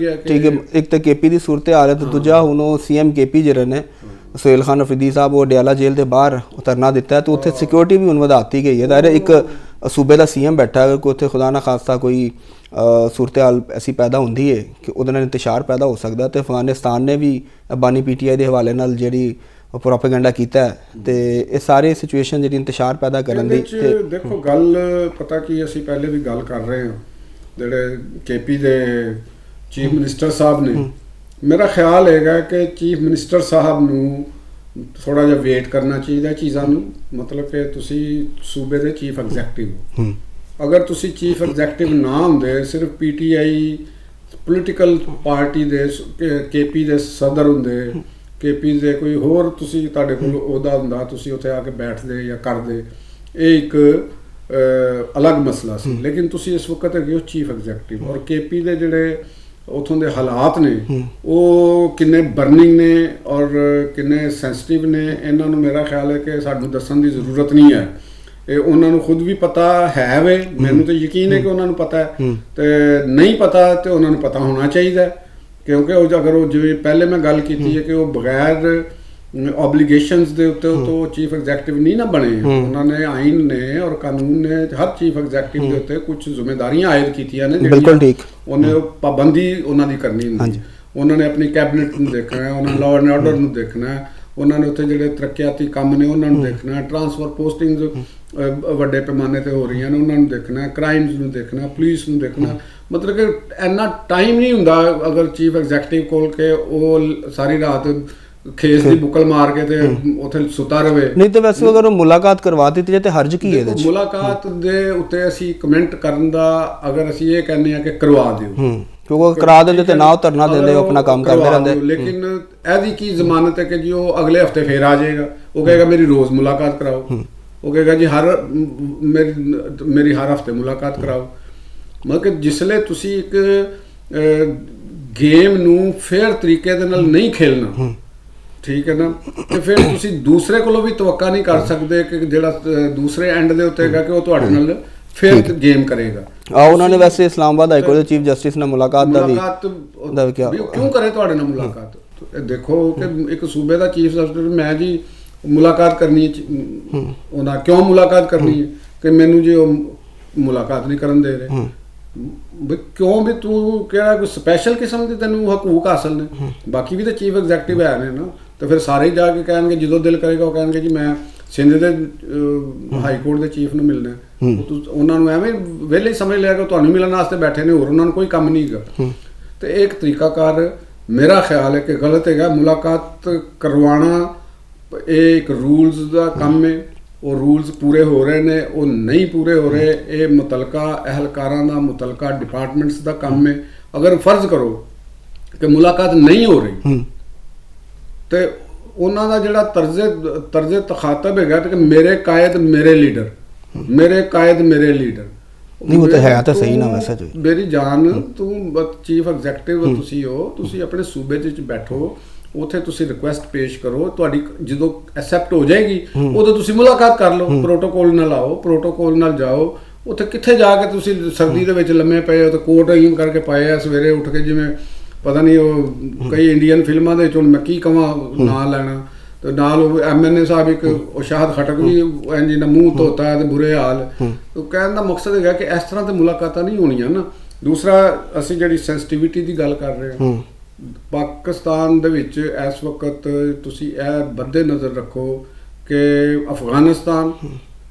ਗਿਆ ਠੀਕ ਹੈ। ਇੱਕ ਤਾਂ ਕੇਪੀ ਦੀ ਸੂਰਤ ਹਾਲ ਹੈ ਤੇ ਦੂਜਾ ਹੁਣ ਉਹ CM ਕੇਪੀ ਜਿਹੜੇ ਨੇ ਸੁਹੇਲ ਖਾਨ ਅਫਰੀਦੀ ਸਾਹਿਬ ਉਹ ਡਿਆਲਾ ਜੇਲ੍ਹ ਦੇ ਬਾਹਰ ਧਰਨਾ ਦਿੱਤਾ ਤੇ ਉੱਥੇ ਸਿਕਿਉਰਿਟੀ ਵੀ ਹੁਣ ਵਧਾਤੀ ਗਈ ਹੈ। ਦਾਇਰੇ ਇੱਕ ਸੂਬੇ ਦਾ CM ਬੈਠਾ ਹੈ, ਕੋਈ ਉੱਥੇ ਖੁਦਾ ਨਾ ਖਾਸਤਾ ਕੋਈ ਸੂਰਤ ਹਾਲ ਐਸੀ ਪੈਦਾ ਹੁੰਦੀ ਹੈ ਕਿ ਉਹਦੇ ਨਾਲ ਇੰਤਸ਼ਾਰ ਪੈਦਾ ਹੋ ਸਕਦਾ। ਤੇ ਅਫਗਾਨਿਸਤਾਨ ਨੇ ਵੀ ਬਾਨੀ PTI ਦੇ ਹਵਾਲੇ ਨਾਲ ਜਿਹੜੀ ਪ੍ਰੋਪੇਗੈਂਡਾ ਕੀਤਾ ਤੇ ਇਹ ਸਾਰੇ ਸਿਚੁਏਸ਼ਨ ਜਿਹੜੀ ਇੰਤਸ਼ਾਰ ਪੈਦਾ ਕਰਨ ਦੀ। ਦੇਖੋ ਗੱਲ ਪਤਾ ਕੀ, ਅਸੀਂ ਪਹਿਲੇ ਵੀ ਗੱਲ ਕਰ ਰਹੇ ਹਾਂ ਜਿਹੜੇ KP ਦੇ ਚੀਫ ਮਿਨਿਸਟਰ ਸਾਹਿਬ ਨੇ, ਮੇਰਾ ਖਿਆਲ ਹੈਗਾ ਕਿ ਚੀਫ ਮਿਨਿਸਟਰ ਸਾਹਿਬ ਨੂੰ ਥੋੜਾ ਜਿਹਾ ਵੇਟ ਕਰਨਾ ਚਾਹੀਦਾ ਚੀਜ਼ਾਂ ਨੂੰ। ਮਤਲਬ ਕਿ ਤੁਸੀਂ ਸੂਬੇ ਦੇ ਚੀਫ ਐਗਜ਼ੈਕਟਿਵ ਹੋ, ਅਗਰ ਤੁਸੀਂ ਚੀਫ ਐਗਜ਼ੈਕਟਿਵ ਨਾ ਹੁੰਦੇ, ਸਿਰਫ PTI ਪੋਲੀਟੀਕਲ ਪਾਰਟੀ ਦੇ KP ਦੇ ਸਦਰ ਹੁੰਦੇ, KP ਦੇ ਕੋਈ ਹੋਰ ਤੁਸੀਂ ਤੁਹਾਡੇ ਕੋਲ ਅਹੁਦਾ ਹੁੰਦਾ, ਤੁਸੀਂ ਉੱਥੇ ਆ ਕੇ ਬੈਠਦੇ ਜਾਂ ਕਰਦੇ, ਇਹ ਇੱਕ ਅਲੱਗ ਮਸਲਾ ਸੀ। ਲੇਕਿਨ ਤੁਸੀਂ ਇਸ ਵਕਤ ਹੈਗੇ ਹੋ ਚੀਫ ਐਗਜ਼ੈਕਟਿਵ, ਔਰ KP ਦੇ ਜਿਹੜੇ ਉੱਥੋਂ ਦੇ ਹਾਲਾਤ ਨੇ ਉਹ ਕਿੰਨੇ ਬਰਨਿੰਗ ਨੇ ਔਰ ਕਿੰਨੇ ਸੈਂਸਿਟਿਵ ਨੇ, ਇਹਨਾਂ ਨੂੰ ਮੇਰਾ ਖਿਆਲ ਹੈ ਕਿ ਸਾਨੂੰ ਦੱਸਣ ਦੀ ਜ਼ਰੂਰਤ ਨਹੀਂ ਹੈ। ਇਹ ਉਹਨਾਂ ਨੂੰ ਖੁਦ ਵੀ ਪਤਾ ਹੈ ਵੇ, ਮੈਨੂੰ ਤਾਂ ਯਕੀਨ ਹੈ ਕਿ ਉਹਨਾਂ ਨੂੰ ਪਤਾ ਹੈ, ਤੇ ਨਹੀਂ ਪਤਾ ਤੇ ਉਹਨਾਂ ਨੂੰ ਪਤਾ ਹੋਣਾ ਚਾਹੀਦਾ, ਕਿਉਂਕਿ ਉਹ ਅਗਰ ਉਹ ਜਿਵੇਂ ਪਹਿਲੇ ਮੈਂ ਗੱਲ ਕੀਤੀ ਹੈ ਕਿ ਉਹ ਬਗੈਰ ਓਬਲੀਗੇਸ਼ਨਸ ਦੇ ਉੱਤੇ ਤੋਂ ਚੀਫ ਐਗਜ਼ੈਕਟਿਵ ਨਹੀਂ ਨਾ ਬਣੇ। ਉਹਨਾਂ ਨੇ ਆਈਨ ਨੇ ਔਰ ਕਾਨੂੰਨ ਨੇ ਹਰ ਚੀਫ ਐਗਜ਼ੈਕਟਿਵ ਦੇ ਉੱਤੇ ਕੁਝ ਜ਼ਿੰਮੇਵਾਰੀਆਂ ਆਇਦ ਕੀਤੀਆਂ ਨੇ, ਬਿਲਕੁਲ ਠੀਕ, ਉਹਨੇ ਪਾਬੰਦੀ ਉਹਨਾਂ ਦੀ ਕਰਨੀ ਹੁੰਦੀ। ਉਹਨਾਂ ਨੇ ਆਪਣੀ ਕੈਬਨਿਟ ਨੂੰ ਦੇਖਣਾ, ਉਹਨਾਂ ਨੇ ਲਾਅ ਐਂਡ ਆਰਡਰ ਨੂੰ ਦੇਖਣਾ, ਉਹਨਾਂ ਨੇ ਉੱਥੇ ਜਿਹੜੇ ਤਰੱਕਿਆਤੀ ਕੰਮ ਨੇ ਉਹਨਾਂ ਨੂੰ ਦੇਖਣਾ, ਟਰਾਂਸਫਰ ਪੋਸਟਿੰਗਸ ਵੱਡੇ ਪੈਮਾਨੇ ਤੇ ਹੋ ਰਹੀਆਂ ਨੇ ਉਹਨਾਂ ਨੂੰ ਦੇਖਣਾ, ਕ੍ਰਾਈਮਸ ਨੂੰ ਦੇਖਣਾ, ਪੁਲਿਸ ਨੂੰ ਦੇਖਣਾ। ਮਤਲਬ ਕਿ ਇੰਨਾ ਟਾਈਮ ਨਹੀਂ ਹੁੰਦਾ ਅਗਰ ਚੀਫ ਐਗਜ਼ੈਕਟਿਵ ਕੋਲ ਕੇ ਉਹ ਸਾਰੀ ਰਾਤ ਖੇਸ ਦੀ ਬੁੱਕਲ ਮਾਰ ਕੇ ਤੇ ਉੱਥੇ ਸੁੱਤਾ ਰਵੇ। ਨਹੀਂ ਤੇ ਵੈਸੇ ਅਗਰ ਮੁਲਾਕਾਤ ਕਰਵਾ ਦਿੱਤੀ ਜਾਏ ਤੇ ਹਰਜ ਕੀ ਹੈ ਇਹਦੇ ਵਿੱਚ? ਮੁਲਾਕਾਤ ਦੇ ਉੱਤੇ ਅਸੀਂ ਕਮੈਂਟ ਕਰਨ ਦਾ ਅਗਰ ਅਸੀਂ ਇਹ ਕਹਿੰਦੇ ਆ ਕਿ ਕਰਵਾ ਦਿਓ, ਕਿਉਂਕਿ ਕਰਾ ਦਿੰਦੇ ਤੇ ਨਾ ਉਹ ਧਰਨਾ ਦਿੰਦੇ, ਉਹ ਆਪਣਾ ਕੰਮ ਕਰਦੇ ਰਹਿੰਦੇ। ਲੇਕਿਨ ਇਹਦੀ ਕੀ ਜ਼ਮਾਨਤ ਹੈ ਕਿ ਜੀ ਉਹ ਅਗਲੇ ਹਫਤੇ ਫੇਰ ਆ ਜਾਏਗਾ, ਉਹ ਕਹੇਗਾ ਮੇਰੀ ਰੋਜ਼ ਮੁਲਾਕਾਤ ਕਰਾਓ, ਉਹ ਕਹੇਗਾ ਜੀ ਮੇਰੀ ਹਰ ਹਫਤੇ ਮੁਲਾਕਾਤ ਕਰਾਓ। ਮਤਲਬ ਕਿ ਜਿਸਲੇ ਤੁਸੀਂ ਇੱਕ ਗੇਮ ਨੂੰ ਫੇਅਰ ਤਰੀਕੇ ਦੇ ਨਾਲ ਨਹੀਂ ਖੇਲਣਾ, ਠੀਕ ਹੈ ਨਾ, ਤੇ ਫਿਰ ਤੁਸੀਂ ਦੂਸਰੇ ਕੋਲੋਂ ਵੀ ਤਵੱਕਾ ਨਹੀਂ ਕਰ ਸਕਦੇ ਕਿ ਜਿਹੜਾ ਦੂਸਰੇ ਐਂਡ ਦੇ ਉੱਤੇ ਹੈਗਾ ਕਿ ਉਹ ਤੁਹਾਡੇ ਨਾਲ ਫਿਰ ਗੇਮ ਕਰੇਗਾ। ਉਹਨਾਂ ਨੇ ਵੈਸੇ ਇਸਲਾਮਾਬਾਦ ਹਾਈ ਕੋਰਟ ਦੇ ਚੀਫ ਜਸਟਿਸ ਨਾਲ ਮੁਲਾਕਾਤ ਦਾ ਵੀ ਕਿਉਂ ਕਰੇ ਤੁਹਾਡੇ ਨਾਲ ਮੁਲਾਕਾਤ? ਦੇਖੋ ਕਿ ਇੱਕ ਸੂਬੇ ਦਾ ਚੀਫ ਜਸਟਿਸ, ਮੈਂ ਜੀ ਮੁਲਾਕਾਤ ਕਰਨੀ ਹੈ, ਉਹਨਾਂ ਕਿਉਂ ਮੁਲਾਕਾਤ ਕਰਨੀ ਹੈ ਕਿ ਮੈਨੂੰ ਜੀ ਉਹ ਮੁਲਾਕਾਤ ਨਹੀਂ ਕਰਨ ਦੇ ਰਹੇ। ਕਿਉਂ ਵੀ ਤੂੰ ਕਿਹੜਾ ਕੋਈ ਸਪੈਸ਼ਲ ਕਿਸਮ ਦੇ ਤੈਨੂੰ ਹਕੂਕ ਹਾਸਲ ਨੇ? ਬਾਕੀ ਵੀ ਤਾਂ ਚੀਫ ਐਗਜ਼ੈਕਟਿਵ ਹੈ ਨੇ ਨਾ, ਤੇ ਫਿਰ ਸਾਰੇ ਜਾ ਕੇ ਕਹਿਣਗੇ, ਜਦੋਂ ਦਿਲ ਕਰੇਗਾ ਉਹ ਕਹਿਣਗੇ ਜੀ ਮੈਂ ਸਿੰਧ ਦੇ ਹਾਈ ਕੋਰਟ ਦੇ ਚੀਫ ਨੂੰ ਮਿਲਣਾ। ਉਹਨਾਂ ਨੂੰ ਐਵੇਂ ਵਿਹਲੇ ਸਮਝ ਲਿਆ ਕਿ ਤੁਹਾਨੂੰ ਮਿਲਣ ਵਾਸਤੇ ਬੈਠੇ ਨੇ, ਹੋਰ ਉਹਨਾਂ ਨੂੰ ਕੋਈ ਕੰਮ ਨਹੀਂ ਹੈਗਾ। ਤੇ ਇਹ ਇੱਕ ਤਰੀਕਾਕਾਰ ਮੇਰਾ ਖਿਆਲ ਹੈ ਕਿ ਗਲਤ ਹੈਗਾ। ਮੁਲਾਕਾਤ ਕਰਵਾਉਣਾ ਇਹ ਇੱਕ ਰੂਲਸ ਦਾ ਕੰਮ ਹੈ, ਉਹ ਰੂਲਸ ਪੂਰੇ ਹੋ ਰਹੇ ਨੇ, ਉਹ ਨਹੀਂ ਪੂਰੇ ਹੋ ਰਹੇ, ਇਹ ਮੁਤਲਕਾ ਅਹਿਲਕਾਰਾਂ ਦਾ, ਮੁਤਲਕਾ ਡਿਪਾਰਟਮੈਂਟਸ ਦਾ ਕੰਮ ਹੈ। ਅਗਰ ਫਰਜ਼ ਕਰੋ ਕਿ ਮੁਲਾਕਾਤ ਨਹੀਂ ਹੋ ਰਹੀ ਤੇ ਉਹਨਾਂ ਦਾ ਜਿਹੜਾ ਤਰਜ਼ੇ ਤਖਾਤਬ ਹੈਗਾ ਕਿ ਮੇਰੇ ਕਾਇਦ ਮੇਰੇ ਲੀਡਰ, ਮੇਰੇ ਕਾਇਦ ਮੇਰੇ ਲੀਡਰ, ਨਹੀਂ ਉਹ ਤਾਂ ਹੈ ਤਾਂ ਸਹੀ ਨਾ। ਵੈਸੇ ਮੇਰੀ ਜਾਨ, ਤੂੰ ਚੀਫ ਐਗਜ਼ੈਕਟਿਵ ਤੁਸੀਂ ਹੋ, ਤੁਸੀਂ ਆਪਣੇ ਸੂਬੇ 'ਚ ਬੈਠੋ, ਉੱਥੇ ਤੁਸੀਂ ਰਿਕੁਐਸਟ ਪੇਸ਼ ਕਰੋ, ਤੁਹਾਡੀ ਜਦੋਂ ਐਕਸੈਪਟ ਹੋ ਜਾਏਗੀ ਉਦੋਂ ਤੁਸੀਂ ਮੁਲਾਕਾਤ ਕਰ ਲਓ, ਪ੍ਰੋਟੋਕੋਲ ਨਾਲ ਆਓ, ਪ੍ਰੋਟੋਕੋਲ ਨਾਲ ਜਾਓ। ਉੱਥੇ ਕਿੱਥੇ ਜਾ ਕੇ ਤੁਸੀਂ ਸਰਦੀ ਦੇ ਵਿੱਚ ਲੰਮੇ ਪਏ ਹੋ ਤੇ ਕੋਟ ਅਹੀਮ ਕਰਕੇ ਪਾਏ ਆ, ਸਵੇਰੇ ਉੱਠ ਕੇ ਜਿਵੇਂ ਪਤਾ ਨਹੀਂ ਉਹ ਕਈ ਇੰਡੀਅਨ ਫਿਲਮਾਂ ਦੇ ਵਿੱਚੋਂ ਮੈਂ ਕੀ ਕਵਾਂ ਨਾਂ ਲੈਣਾ, ਤੇ ਨਾਲ ਉਹ MNA ਸਾਹਿਬ ਇੱਕ ਉਹ ਸ਼ਾਹਦ ਖਟਕ ਵੀ ਇੰਜ ਨਾ ਮੂੰਹ ਧੋਤਾ ਤੇ ਬੁਰੇ ਹਾਲ। ਉਹ ਕਹਿਣ ਦਾ ਮਕਸਦ ਹੈਗਾ ਕਿ ਇਸ ਤਰ੍ਹਾਂ ਤੇ ਮੁਲਾਕਾਤਾਂ ਨਹੀਂ ਹੋਣੀਆਂ ਨਾ। ਦੂਸਰਾ ਅਸੀਂ ਜਿਹੜੀ ਸੈਂਸਿਟੀਵਿਟੀ ਦੀ ਗੱਲ ਕਰ ਰਹੇ ਹਾਂ, ਪਾਕਿਸਤਾਨ ਦੇ ਵਿੱਚ ਇਸ ਵਕਤ ਤੁਸੀਂ ਇਹ ਬੱਦੇ ਨਜ਼ਰ ਰੱਖੋ ਕਿ ਅਫਗਾਨਿਸਤਾਨ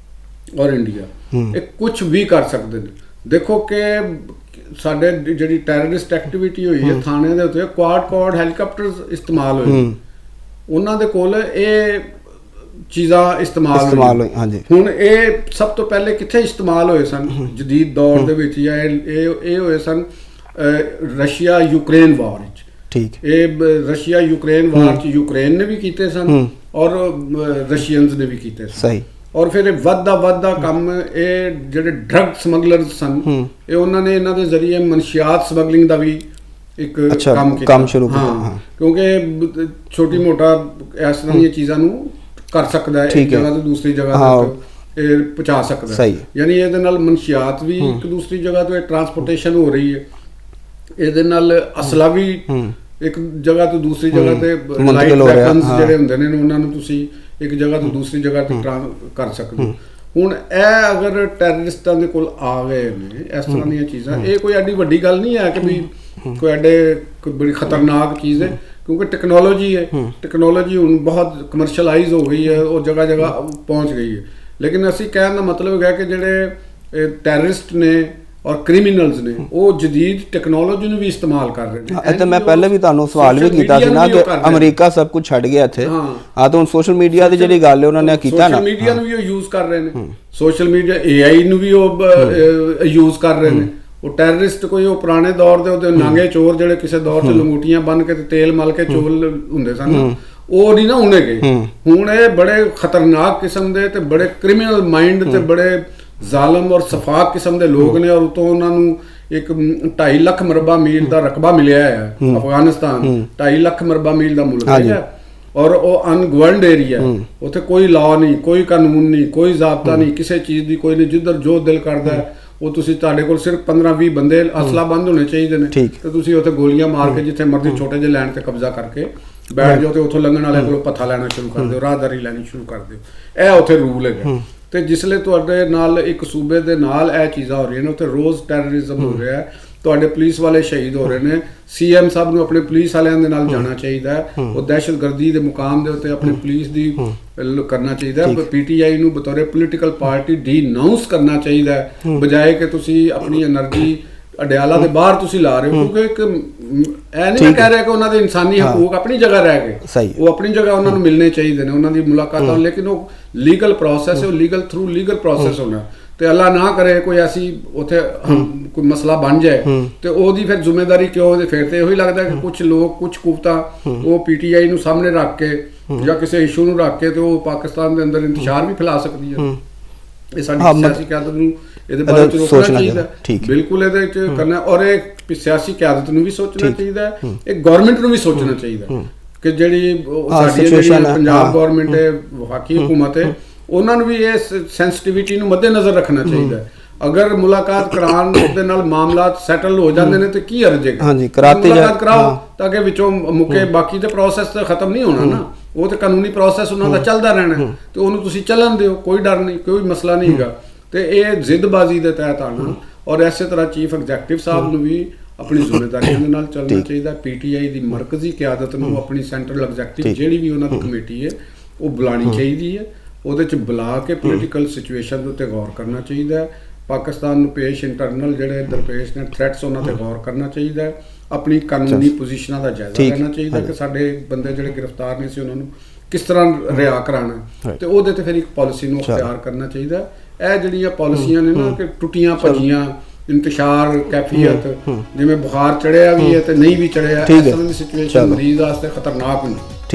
ਔਰ ਇੰਡੀਆ ਇਹ ਕੁਝ ਵੀ ਕਰ ਸਕਦੇ ਨੇ। ਦੇਖੋ ਕਿ ਸਾਡੇ ਜਿਹੜੀ ਟੈਰਰਿਸਟ ਐਕਟੀਵਿਟੀ ਹੋਈ ਹੈ ਥਾਣੇ ਦੇ ਉੱਤੇ, ਕੁਆਡ ਹੈਲੀਕਾਪਟਰਸ ਇਸਤੇਮਾਲ ਹੋਏ, ਉਹਨਾਂ ਦੇ ਕੋਲ ਇਹ ਚੀਜ਼ਾਂ ਇਸਤੇਮਾਲ ਹੋਈ। ਹੁਣ ਇਹ ਸਭ ਤੋਂ ਪਹਿਲੇ ਕਿੱਥੇ ਇਸਤੇਮਾਲ ਹੋਏ ਸਨ ਜਦੀਦ ਦੌਰ ਦੇ ਵਿੱਚ, ਜਾਂ ਇਹ ਹੋਏ ਸਨ ਰਸ਼ੀਆ ਯੂਕਰੇਨ ਵਾਰ ਵਿੱਚ। ਠੀਕ, ਇਹ ਰਸ਼ੀਆ ਯੂਕਰੇਨ ਵਾਰ ਚ ਯੂਕਰੇਨ ਨੇ ਵੀ ਕੀਤੇ ਸਨ ਔਰ ਰਸ਼ੀਅਨਸ ਨੇ ਵੀ ਕੀਤੇ ਸਨ। ਸਹੀ। ਔਰ ਫਿਰ ਇਹ ਵੱਧਦਾ ਕੰਮ, ਇਹ ਜਿਹੜੇ ਡਰੱਗ ਸਮਗਲਰਸ ਸਨ, ਇਹ ਉਹਨਾਂ ਨੇ ਇਹਨਾਂ ਦੇ ਜ਼ਰੀਏ ਮਨਸ਼ਿਆਤ ਸਮਗਲਿੰਗ ਦਾ ਵੀ ਇੱਕ ਕੰਮ ਸ਼ੁਰੂ ਕੀਤਾ, ਕਿਉਂਕਿ ਛੋਟੀ ਮੋਟਾ ਇਸ ਤਰ੍ਹਾਂ ਦੀਆਂ ਚੀਜ਼ਾਂ ਨੂੰ ਕਰ ਸਕਦਾ ਹੈ, ਇੱਕ ਜਗ੍ਹਾ ਤੋਂ ਦੂਸਰੀ ਜਗ੍ਹਾ ਤੱਕ ਇਹ ਪਹੁੰਚਾ ਸਕਦਾ ਹੈ। ਯਾਨੀ ਇਹਦੇ ਨਾਲ ਮਨਸ਼ਿਆਤ ਵੀ ਇੱਕ ਦੂਸਰੀ ਜਗ੍ਹਾ ਤੋਂ ਟਰਾਂਸਪੋਰਟੇਸ਼ਨ ਹੋ ਰਹੀ ਹੈ। ਇਹਦੇ ਨਾਲ ਅਸਲਾ ਵੀ ਇੱਕ ਜਗ੍ਹਾ ਤੋਂ ਦੂਸਰੀ ਜਗ੍ਹਾ ਤੇ ਮੁੰਤਕਿਲ ਹੋ ਰਿਹਾ, ਵੈਪਨਸ ਜਿਹੜੇ ਹੁੰਦੇ ਨੇ ਉਹਨਾਂ ਨੂੰ ਤੁਸੀਂ ਇੱਕ ਜਗ੍ਹਾ ਤੋਂ ਦੂਸਰੀ ਜਗ੍ਹਾ ਤੇ ਕਰ ਸਕਦੇ ਹੋ। ਹੁਣ ਇਹ ਅਗਰ ਟੈਰਰਿਸਟਾਂ ਦੇ ਕੋਲ ਆ ਗਏ ਨੇ ਇਸ ਤਰ੍ਹਾਂ ਦੀਆਂ ਚੀਜ਼ਾਂ, ਇਹ ਕੋਈ ਐਡੀ ਵੱਡੀ ਗੱਲ ਨਹੀਂ ਹੈ ਕਿ ਵੀ ਕੋਈ ਐਡੇ ਕੋਈ ਬੜੀ ਖਤਰਨਾਕ ਚੀਜ਼ ਹੈ, ਕਿਉਂਕਿ ਟੈਕਨੋਲੋਜੀ ਹੈ, ਟੈਕਨੋਲੋਜੀ ਹੁਣ ਬਹੁਤ ਕਮਰਸ਼ਲਾਈਜ਼ ਹੋ ਗਈ ਹੈ, ਉਹ ਜਗ੍ਹਾ ਜਗ੍ਹਾ ਪਹੁੰਚ ਗਈ ਹੈ। ਲੇਕਿਨ ਅਸੀਂ ਕਹਿਣ ਦਾ ਮਤਲਬ ਹੈ ਕਿ ਜਿਹੜੇ ਟੈਰਰਿਸਟ ਨੇ ਔਰ ਕ੍ਰਿਮੀਨਲਸ ਨੇ ਉਹ ਜਦੀਦ ਟੈਕਨੋਲੋਜੀ ਨੂੰ ਵੀ ਇਸਤੇਮਾਲ ਕਰ ਰਹੇ ਨੇ। ਇਹ ਤਾਂ ਮੈਂ ਪਹਿਲੇ ਵੀ ਤੁਹਾਨੂੰ ਸਵਾਲ ਵੀ ਕੀਤਾ ਸੀ ਨਾ ਕਿ ਅਮਰੀਕਾ ਸਭ ਕੁਝ ਛੱਡ ਗਿਆ ਇੱਥੇ, ਆ ਤਾਂ ਹੁਣ ਸੋਸ਼ਲ ਮੀਡੀਆ ਦੀ ਜਿਹੜੀ ਗੱਲ ਹੈ ਉਹਨਾਂ ਨੇ ਕੀਤਾ ਨਾ, ਸੋਸ਼ਲ ਮੀਡੀਆ ਨੂੰ ਵੀ ਉਹ ਯੂਜ਼ ਕਰ ਰਹੇ ਨੇ, ਸੋਸ਼ਲ ਮੀਡੀਆ AI ਨੂੰ ਵੀ ਉਹ ਯੂਜ਼ ਕਰ ਰਹੇ ਨੇ। ਉਹ ਟੈਰਰਿਸਟ ਕੋਈ ਉਹ ਪੁਰਾਣੇ ਦੌਰ ਦੇ ਉਹਦੇ ਨਾਂਗੇ ਚੋਰ ਜਿਹੜੇ ਕਿਸੇ ਦੌਰ 'ਚ ਲੰਗੋਟੀਆਂ ਬੰਨ ਕੇ ਤੇ ਤੇਲ ਮਲ ਕੇ ਚੋਲ ਹੁੰਦੇ ਸਨ, ਉਹ ਨਹੀਂ ਨਾ ਹੁਣੇ ਗਏ। ਹੁਣ ਇਹ ਬੜੇ ਖਤਰਨਾਕ ਕਿਸਮ ਦੇ ਤੇ ਬੜੇ ਕ੍ਰਿਮੀਨਲ ਮਾਈਂਡ ਤੇ ਬੜੇ ਜ਼ਾਲਮ ਔਰ ਸਫਾਕ ਕਿਸਮ ਦੇ ਲੋਕ ਨੇ, ਔਰ ਉਤੋਂ ਉਹਨਾਂ ਨੂੰ ਇੱਕ 2.5 ਲੱਖ ਮਰਬਾ ਮੀਲ ਦਾ ਰਕਬਾ ਮਿਲਿਆ ਹੈ। ਅਫਗਾਨਿਸਤਾਨ 2.5 ਲੱਖ ਮਰਬਾ ਮੀਲ ਦਾ ਮੁਲਕ ਹੈ ਔਰ ਉਹ ਅਨਗਵਰਨਡ ਏਰੀਆ, ਉੱਥੇ ਕੋਈ ਲਾਅ ਨਹੀਂ, ਕੋਈ ਕਾਨੂੰਨ ਨਹੀਂ, ਕੋਈ ਜ਼ਾਬਤਾ ਨਹੀਂ, ਕਿਸੇ ਚੀਜ਼ ਦੀ ਕੋਈ ਨਹੀਂ। ਜਿੱਧਰ ਜੋ ਦਿਲ ਕਰਦਾ ਹੈ ਉਹ ਤੁਸੀਂ, ਤੁਹਾਡੇ ਕੋਲ ਸਿਰਫ 15-20 ਬੰਦੇ ਅਸਲਾ ਬੰਦ ਹੋਣੇ ਚਾਹੀਦੇ ਨੇ ਤੇ ਤੁਸੀਂ ਉੱਥੇ ਗੋਲੀਆਂ ਮਾਰ ਕੇ ਜਿੱਥੇ ਮਰਜ਼ੀ ਛੋਟੇ ਜਿਹੇ ਲੈਂਡ ਤੇ ਕਬਜ਼ਾ ਕਰਕੇ ਬੈਠ ਜਾਓ ਤੇ ਉੱਥੋਂ ਲੰਘਣ ਵਾਲੇ ਕੋਲੋਂ ਪੱਥਾ ਲੈਣਾ ਸ਼ੁਰੂ ਕਰ ਦਿਓ, ਰਾਹਦਾਰੀ ਲੈਣੀ ਸ਼ੁਰੂ ਕਰ ਦਿਓ। ਇਹ ਉੱਥੇ ਰੂਲ ਹੈਗਾ। ਤੇ ਜਿਸਲੇ ਤੁਹਾਡੇ ਨਾਲ ਇੱਕ ਸੂਬੇ ਦੇ ਨਾਲ ਇਹ ਚੀਜ਼ਾਂ ਹੋ ਰਹੀਆਂ ਨੇ, ਉੱਥੇ ਰੋਜ਼ ਟੈਰਰਿਜ਼ਮ ਹੋ ਰਿਹਾ ਹੈ, ਤੁਹਾਡੇ ਪੁਲਿਸ ਵਾਲੇ ਸ਼ਹੀਦ ਹੋ ਰਹੇ ਨੇ। CM ਸਾਹਿਬ ਨੂੰ ਆਪਣੇ ਪੁਲਿਸ ਵਾਲਿਆਂ ਦੇ ਨਾਲ ਜਾਣਾ ਚਾਹੀਦਾ ਹੈ, ਉਹ ਦਹਿਸ਼ਤਗਰਦੀ ਦੇ ਮੁਕਾਮ ਦੇ ਉੱਤੇ ਆਪਣੀ ਪੁਲਿਸ ਦੀ ਕਰਨਾ ਚਾਹੀਦਾ ਹੈ। PTI ਨੂੰ ਬਤੌਰੇ ਪੋਲੀਟੀਕਲ ਪਾਰਟੀ ਡੀਨਾਊਂਸ ਕਰਨਾ ਚਾਹੀਦਾ ਹੈ, ਬਜਾਏ ਕਿ ਤੁਸੀਂ ਆਪਣੀ એનર્ਜੀ ਅਡਿਆਲਾ ਦੇ ਬਾਹਰ ਤੁਸੀਂ ਲਾ ਰਹੇ ਹੋ। ਕਿਉਂਕਿ ਇੱਕ ਇਹ ਨਹੀਂ ਕਹਿ ਰਿਹਾ ਕਿ ਉਹਨਾਂ ਦੇ ਇਨਸਾਨੀ ਹਕੂਕ ਆਪਣੀ ਜਗ੍ਹਾ ਰਹਿ ਗਏ, ਉਹ ਆਪਣੀ ਜਗ੍ਹਾ ਉਹਨਾਂ ਨੂੰ ਮਿਲਣੇ ਚਾਹੀਦੇ ਨੇ, ਉਹਨਾਂ ਦੀ ਮੁਲਾਕਾਤਾਂ, ਲੇਕਿਨ ਉਹ ਲੀਗਲ ਪ੍ਰੋਸੈਸ ਹੈ, ਉਹ ਲੀਗਲ ਥਰੂ ਲੀਗਲ ਪ੍ਰੋਸੈਸ ਹੋਣਾ। ਤੇ ਅੱਲਾ ਨਾ ਕਰੇ ਕੋਈ ਐਸੀ ਉੱਥੇ ਕੋਈ ਮਸਲਾ ਬਣ ਜਾਏ ਤੇ ਉਹਦੀ ਫਿਰ ਜ਼ਿੰਮੇਵਾਰੀ ਕਿਉਂ? ਫਿਰ ਤੇ ਇਹੋ ਹੀ ਲੱਗਦਾ ਕਿ ਕੁਝ ਲੋਕ, ਕੁਝ ਕੁਵਤਾਂ ਉਹ PTI ਨੂੰ ਸਾਹਮਣੇ ਰੱਖ ਕੇ ਜਾਂ ਕਿਸੇ ਇਸ਼ੂ ਨੂੰ ਰੱਖ ਕੇ ਤੇ ਉਹ ਪਾਕਿਸਤਾਨ ਦੇ ਅੰਦਰ ਇੰਤਸ਼ਾਰ ਵੀ ਫੈਲਾ ਸਕਦੀ ਹੈ। ਇਹ ਸਾਡੀ ਸਿਆਸੀ ਕਿਆਦਤ ਨੂੰ ਇਹਦੇ ਬਾਰੇ ਚ ਰੋਕਣਾ ਚਾਹੀਦਾ, ਬਿਲਕੁਲ ਇਹਦੇ ਚ ਕਰਨਾ। ਔਰ ਇਹ ਸਿਆਸੀ ਕਿਆਦਤ ਨੂੰ ਵੀ ਸੋਚਣਾ ਚਾਹੀਦਾ ਹੈ, ਇਹ ਗਵਰਨਮੈਂਟ ਨੂੰ ਵੀ ਸੋਚਣਾ ਚਾਹੀਦਾ ਕਿ ਜਿਹੜੀ ਸਾਡੀ ਪੰਜਾਬ ਗਵਰਨਮੈਂਟ ਹੈ, ਵਫਾਕੀ ਹੁਕੂਮਤ ਹੈ, ਉਹਨਾਂ ਨੂੰ ਵੀ ਇਹ ਸੈਂਸਿਟੀਵਿਟੀ ਨੂੰ ਮੱਦੇਨਜ਼ਰ ਰੱਖਣਾ ਚਾਹੀਦਾ ਹੈ। ਅਗਰ ਮੁਲਾਕਾਤ ਕਰਾਉਣ ਦੇ ਨਾਲ ਮਾਮਲਾਤ ਸੈਟਲ ਹੋ ਜਾਂਦੇ ਨੇ ਤੇ ਕੀ ਅਰਜ਼ ਹੈ? ਮੁਲਾਕਾਤ ਕਰਾਓ ਤਾਂ ਕਿ ਵਿੱਚੋਂ ਮੁੱਕੇ, ਬਾਕੀ ਦੇ ਪ੍ਰੋਸੈਸ ਤਾਂ ਖਤਮ ਨਹੀਂ ਹੋਣਾ ਨਾ, ਉਹ ਤੇ ਕਾਨੂੰਨੀ ਪ੍ਰੋਸੈਸ ਉਹਨਾਂ ਦਾ ਚੱਲਦਾ ਰਹਿਣਾ ਤੇ ਉਹਨੂੰ ਤੁਸੀਂ ਚੱਲਣ ਦਿਓ, ਕੋਈ ਡਰ ਨਹੀਂ, ਕੋਈ ਮਸਲਾ ਨਹੀਂ ਹੈਗਾ। ਤੇ ਇਹ ਜ਼ਿੱਦਬਾਜ਼ੀ ਦੇ ਤਹਿਤ ਆਉਣਾ। ਔਰ ਇਸੇ ਤਰ੍ਹਾਂ ਚੀਫ ਐਗਜ਼ੈਕਟਿਵ ਸਾਹਿਬ ਨੂੰ ਵੀ ਆਪਣੀ ਜ਼ਿੰਮੇਵਾਰੀਆਂ ਦੇ ਨਾਲ ਚੱਲਣਾ ਚਾਹੀਦਾ। PTI ਦੀ ਮਰਕਜ਼ੀ ਕਿਆਦਤ ਨੂੰ ਆਪਣੀ ਸੈਂਟਰਲ ਐਗਜ਼ੈਕਟਿਵ ਜਿਹੜੀ ਵੀ ਉਹਨਾਂ ਦੀ ਕਮੇਟੀ ਹੈ ਉਹ ਬੁਲਾਉਣੀ ਚਾਹੀਦੀ ਹੈ, ਉਹਦੇ 'ਚ ਬੁਲਾ ਕੇ ਪੋਲੀਟੀਕਲ ਸਿਚੁਏਸ਼ਨ ਦੇ ਉੱਤੇ ਗੌਰ ਕਰਨਾ ਚਾਹੀਦਾ ਹੈ। ਪਾਕਿਸਤਾਨ ਨੂੰ ਪੇਸ਼ ਇੰਟਰਨਲ ਜਿਹੜੇ ਦਰਪੇਸ਼ ਨੇ ਥ੍ਰੈਟਸ, ਉਹਨਾਂ ਤੇ ਗੌਰ ਕਰਨਾ ਚਾਹੀਦਾ ਹੈ। ਆਪਣੀ ਕਾਨੂੰਨੀ ਪੋਜੀਸ਼ਨਾਂ ਦਾ ਜਾਇਜ਼ਾ ਲੈਣਾ ਚਾਹੀਦਾ ਕਿ ਸਾਡੇ ਬੰਦੇ ਜਿਹੜੇ ਗ੍ਰਿਫਤਾਰ ਨਹੀਂ ਸੀ ਉਹਨਾਂ ਨੂੰ ਕਿਸ ਤਰ੍ਹਾਂ ਰਿਹਾ ਕਰਾਉਣਾ, ਤੇ ਉਹਦੇ ਤੇ ਫਿਰ ਇੱਕ ਪਾਲਿਸੀ ਨੂੰ ਅਖਤਿਆਰ ਕਰਨਾ ਚਾਹੀਦਾ। ਇਹ ਜਿਹੜੀਆਂ ਪਾਲਿਸੀਆਂ ਨੇ ਨਾ ਕਿ ਟੁੱਟੀਆਂ ਭੱਜੀਆਂ, ਇੰਤਸ਼ਾਰ ਕੈਫੀਅਤ, ਜਿਵੇਂ ਬੁਖਾਰ ਚੜਿਆ ਵੀ ਹੈ ਤੇ ਨਹੀਂ ਵੀ ਚੜਿਆ, ਇਸ ਤਰ੍ਹਾਂ ਦੀ ਸਿਚੁਏਸ਼ਨ ਮਰੀਜ਼ ਵਾਸਤੇ ਖਤਰਨਾਕ ਹੁੰਦੀ।